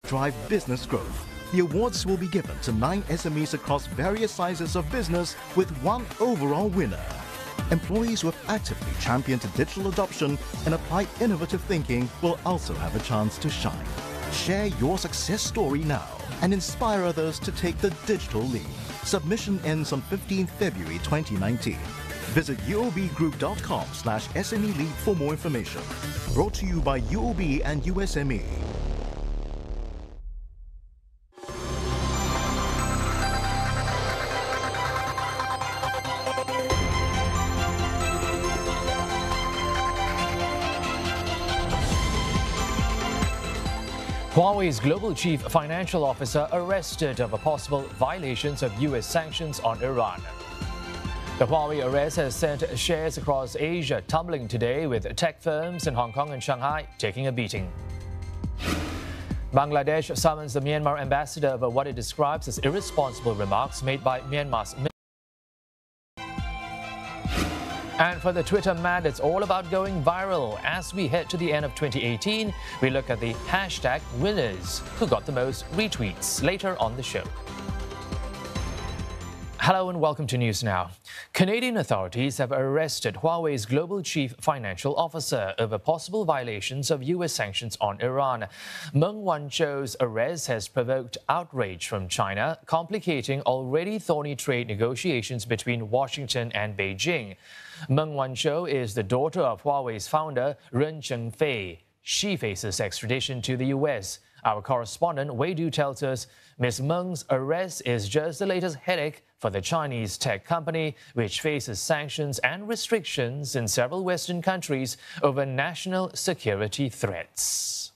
drive business growth. The awards will be given to 9 SMEs across various sizes of business with one overall winner. Employees who have actively championed digital adoption and applied innovative thinking will also have a chance to shine. Share your success story now and inspire others to take the digital lead. Submission ends on 15 February 2019. Visit uobgroup.com/SME Lead for more information. Brought to you by UOB and USME. Huawei's global chief financial officer arrested over possible violations of U.S. sanctions on Iran. The Huawei arrest has sent shares across Asia tumbling today, with tech firms in Hong Kong and Shanghai taking a beating. Bangladesh summons the Myanmar ambassador over what it describes as irresponsible remarks made by Myanmar's. And for the Twitter mad, it's all about going viral. As we head to the end of 2018, we look at the hashtag winners who got the most retweets later on the show. Hello and welcome to News Now. Canadian authorities have arrested Huawei's global chief financial officer over possible violations of U.S. sanctions on Iran. Meng Wanzhou's arrest has provoked outrage from China, complicating already thorny trade negotiations between Washington and Beijing. Meng Wanzhou is the daughter of Huawei's founder, Ren Zhengfei. She faces extradition to the U.S. Our correspondent Wei Du tells us Ms. Meng's arrest is just the latest headache for the Chinese tech company, which faces sanctions and restrictions in several Western countries over national security threats.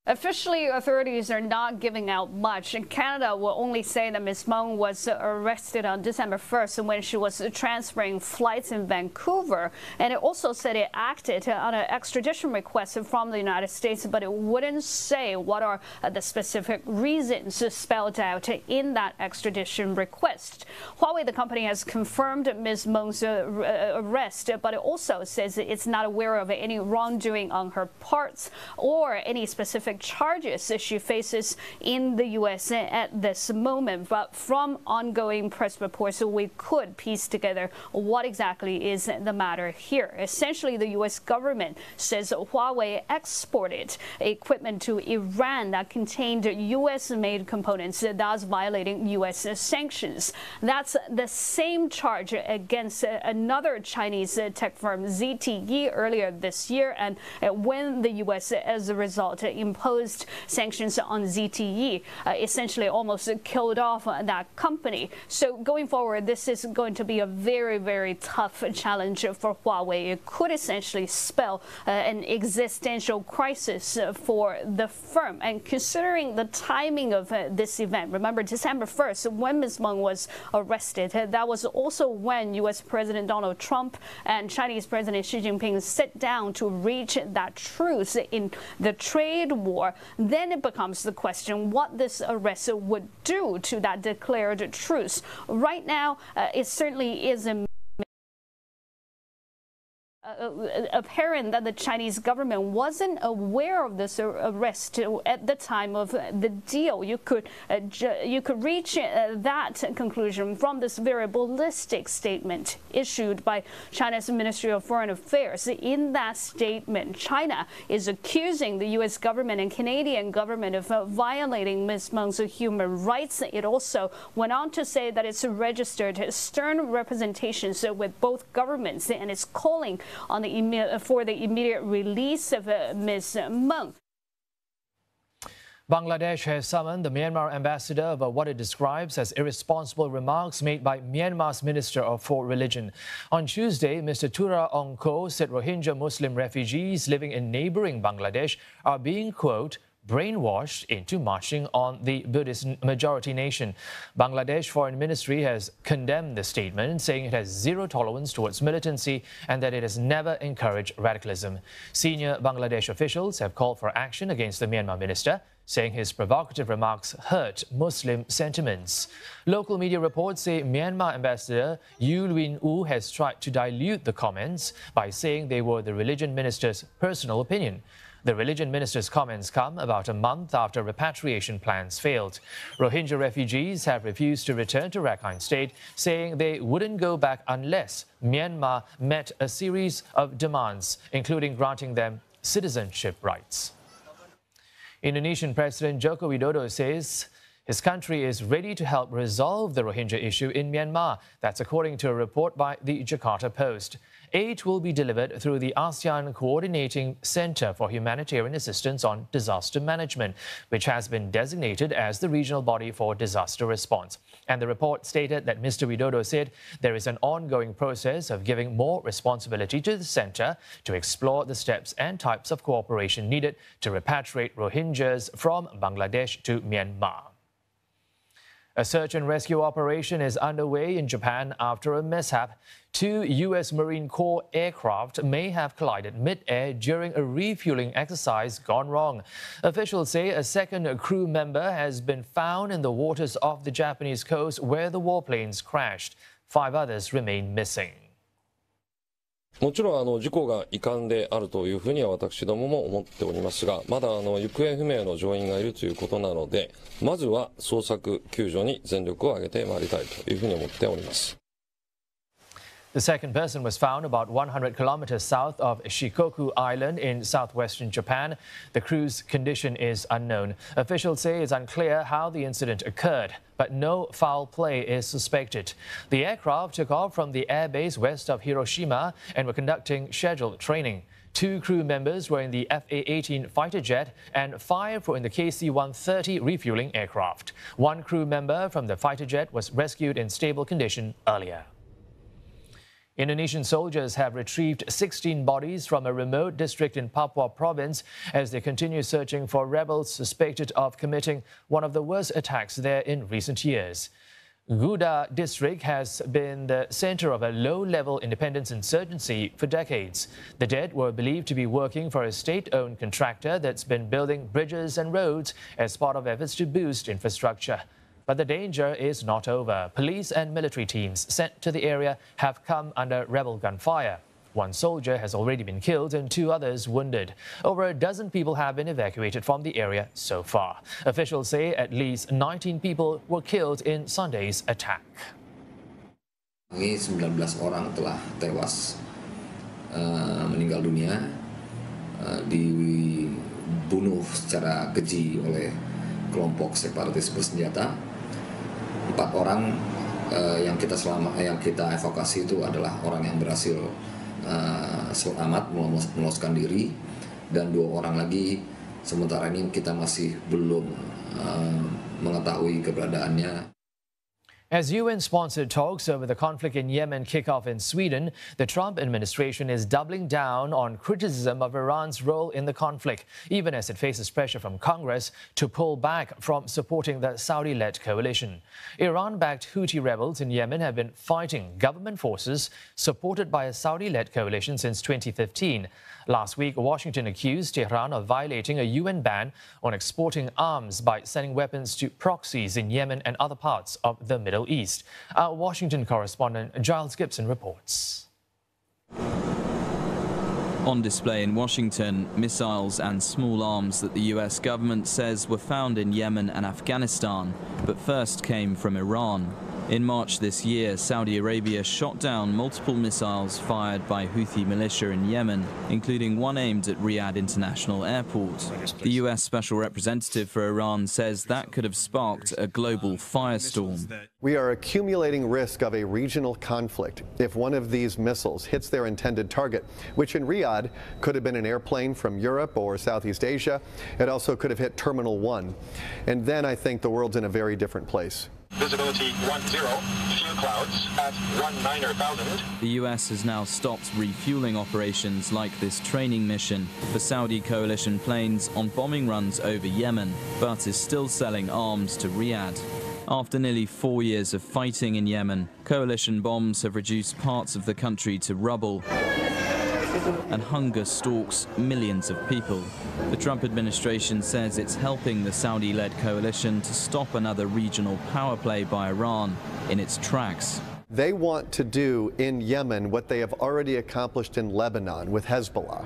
Officially, authorities are not giving out much. Canada will only say that Ms. Meng was arrested on December 1st when she was transferring flights in Vancouver. And it also said it acted on an extradition request from the United States, but it wouldn't say what are the specific reasons spelled out in that extradition request. Huawei, the company, has confirmed Ms. Meng's arrest, but it also says it's not aware of any wrongdoing on her part or any specific charges she faces in the U.S. at this moment. But from ongoing press reports, we could piece together what exactly is the matter here. Essentially, the U.S. government says Huawei exported equipment to Iran that contained U.S.-made components, thus violating U.S. sanctions. That's the same charge against another Chinese tech firm, ZTE, earlier this year. And when the U.S., as a result, imposed sanctions on ZTE, essentially almost killed off that company. So going forward, this is going to be a very, very tough challenge for Huawei. It could essentially spell an existential crisis for the firm. And considering the timing of this event, remember December 1st, when Ms. Meng was arrested, that was also when U.S. President Donald Trump and Chinese President Xi Jinping sat down to reach that truce in the trade war. Then it becomes the question what this arrest would do to that declared truce. Right now, it certainly is apparent that the Chinese government wasn't aware of this arrest at the time of the deal. You could reach that conclusion from this very ballistic statement issued by China's Ministry of Foreign Affairs. In that statement, China is accusing the U.S. government and Canadian government of violating Ms. Meng's human rights. It also went on to say that it's registered stern representations with both governments, and it's calling on for the immediate release of Ms. Meng. Bangladesh has summoned the Myanmar ambassador over what it describes as irresponsible remarks made by Myanmar's Minister for Religion. On Tuesday, Mr. Tura Ongko said Rohingya Muslim refugees living in neighboring Bangladesh are being, quote, brainwashed into marching on the Buddhist majority nation. Bangladesh Foreign Ministry has condemned the statement, saying it has zero tolerance towards militancy and that it has never encouraged radicalism. Senior Bangladesh officials have called for action against the Myanmar minister, saying his provocative remarks hurt Muslim sentiments. Local media reports say Myanmar ambassador Yu Lwin-U has tried to dilute the comments by saying they were the religion minister's personal opinion. The religion minister's comments come about a month after repatriation plans failed. Rohingya refugees have refused to return to Rakhine State, saying they wouldn't go back unless Myanmar met a series of demands, including granting them citizenship rights. Indonesian President Joko Widodo says his country is ready to help resolve the Rohingya issue in Myanmar. That's according to a report by the Jakarta Post. Aid will be delivered through the ASEAN Coordinating Center for Humanitarian Assistance on Disaster Management, which has been designated as the regional body for disaster response. And the report stated that Mr. Widodo said there is an ongoing process of giving more responsibility to the center to explore the steps and types of cooperation needed to repatriate Rohingyas from Bangladesh to Myanmar. A search and rescue operation is underway in Japan after a mishap. 2 U.S. Marine Corps aircraft may have collided mid-air during a refueling exercise gone wrong. Officials say a second crew member has been found in the waters off the Japanese coast where the warplanes crashed. 5 others remain missing. もちろん事故が遺憾であるというふうには私どもも思っておりますが、まだ行方不明の乗員がいるということなので、まずは捜索救助に全力を挙げてまいりたいというふうに思っております。 The second person was found about 100 kilometers south of Shikoku Island in southwestern Japan. The crew's condition is unknown. Officials say it's unclear how the incident occurred, but no foul play is suspected. The aircraft took off from the airbase west of Hiroshima and were conducting scheduled training. 2 crew members were in the FA-18 fighter jet and 5 were in the KC-130 refueling aircraft. 1 crew member from the fighter jet was rescued in stable condition earlier. Indonesian soldiers have retrieved 16 bodies from a remote district in Papua province as they continue searching for rebels suspected of committing one of the worst attacks there in recent years. Guda district has been the center of a low-level independence insurgency for decades. The dead were believed to be working for a state-owned contractor that's been building bridges and roads as part of efforts to boost infrastructure. But the danger is not over. Police and military teams sent to the area have come under rebel gunfire. 1 soldier has already been killed and 2 others wounded. Over a dozen people have been evacuated from the area so far. Officials say at least 19 people were killed in Sunday's attack. 19 orang telah tewas, meninggal dunia, dibunuh secara keji oleh kelompok separatis bersenjata. 4 orang yang kita evakuasi itu adalah orang yang berhasil selamat meloloskan diri, dan 2 orang lagi sementara ini kita masih belum mengetahui keberadaannya. As UN-sponsored talks over the conflict in Yemen kick off in Sweden, the Trump administration is doubling down on criticism of Iran's role in the conflict, even as it faces pressure from Congress to pull back from supporting the Saudi-led coalition. Iran-backed Houthi rebels in Yemen have been fighting government forces supported by a Saudi-led coalition since 2015. Last week, Washington accused Tehran of violating a UN ban on exporting arms by sending weapons to proxies in Yemen and other parts of the Middle East. Our Washington correspondent Giles Gibson reports. On display in Washington, missiles and small arms that the US government says were found in Yemen and Afghanistan, but first came from Iran. In March this year, Saudi Arabia shot down multiple missiles fired by Houthi militia in Yemen, including one aimed at Riyadh International Airport. The US Special Representative for Iran says that could have sparked a global firestorm. We are accumulating risk of a regional conflict if one of these missiles hits their intended target, which in Riyadh could have been an airplane from Europe or Southeast Asia. It also could have hit Terminal 1. And then I think the world's in a very different place. Visibility 10, few clouds at 19,000. The US has now stopped refueling operations like this training mission for Saudi coalition planes on bombing runs over Yemen, but is still selling arms to Riyadh. After nearly 4 years of fighting in Yemen, coalition bombs have reduced parts of the country to rubble, and hunger stalks millions of people. The Trump administration says it's helping the Saudi-led coalition to stop another regional power play by Iran in its tracks. They want to do in Yemen what they have already accomplished in Lebanon with Hezbollah.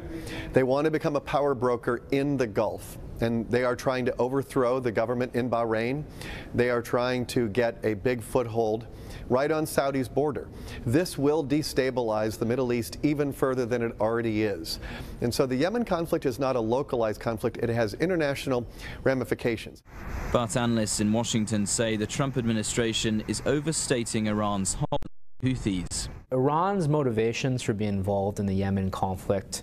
They want to become a power broker in the Gulf, and they are trying to overthrow the government in Bahrain. They are trying to get a big foothold right on Saudi's border. This will destabilize the Middle East even further than it already is. And so the Yemen conflict is not a localized conflict, it has international ramifications. But analysts in Washington say the Trump administration is overstating Iran's hold on Houthis. Iran's motivations for being involved in the Yemen conflict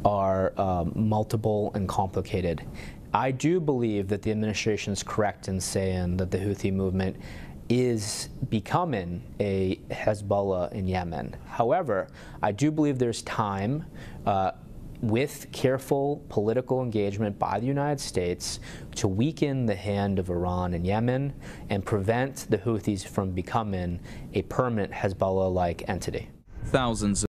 are multiple and complicated. I do believe that the administration is correct in saying that the Houthi movement is becoming a Hezbollah in Yemen. However, I do believe there's time with careful political engagement by the United States to weaken the hand of Iran in Yemen and prevent the Houthis from becoming a permanent Hezbollah-like entity. Thousands of